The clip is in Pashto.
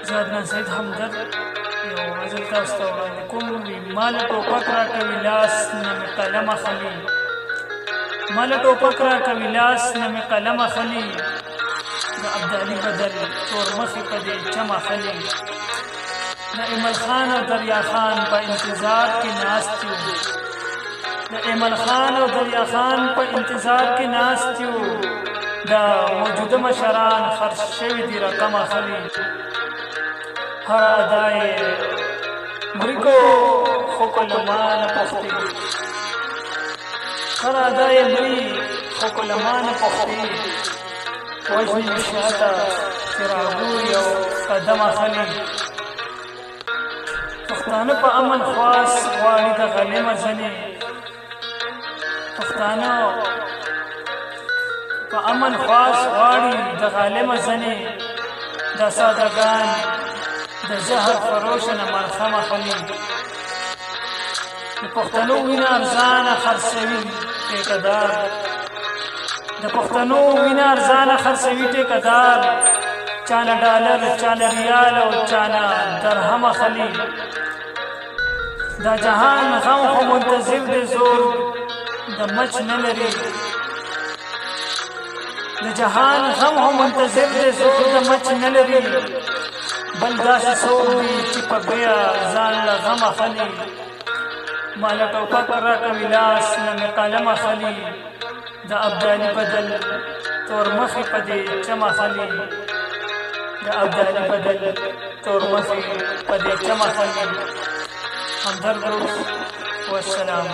زه عدنان سید همدرد یو غزل تاسو ته وړاندې کوم. ماله ټوپک راکوي لاس نه مې قلم اخلي، ماله ټوپک راکوي لاس نه مې قلم اخلي، د ابدالي بدل تور مخې په دې چم اخلي. د ایمل خان او دریا خان په انتظار کې ناست یو، د ایمل خان او دریا خان په انتظار کې ناست یو، د موجوده مشران خرڅ شوي دي رقم اخلي. هر ادا یې مریکو خو کله ما نه پوښتې، هر ادا یې مري خو کله ما نه پوښتې، وژني مې شاته چې راګوري او قدم اخلي. پښتانه په امن خواص غواړي د غلیم ځنې، پښتانه په امن خواص غواړي د غالم ځنې، دا سادهګان د زهر فروشه نه مرخم اخلي. د پښتنو وینه ارزانه خرڅوي ټیکهدار، د پښتنو وینه ارزانه خرڅوي ټیکهدار، چانه ډالر چانه ریال او چانه درهم اخلي. دا جهان غم خو منتظر دی زور د مچ نه لري، د جهان غم هم منتظر دی زور د مچ نه لري، بل داسې څوک دی چې په بیه ځان له غم اخلي. ماله ټوپک راکوي لاس نه مې قلم اخلي، د ابدالي بدل تور مخې په دې چم اخلي، د ابدالي بدل تور مخې په دې چم اخلي. همدرد والسلام.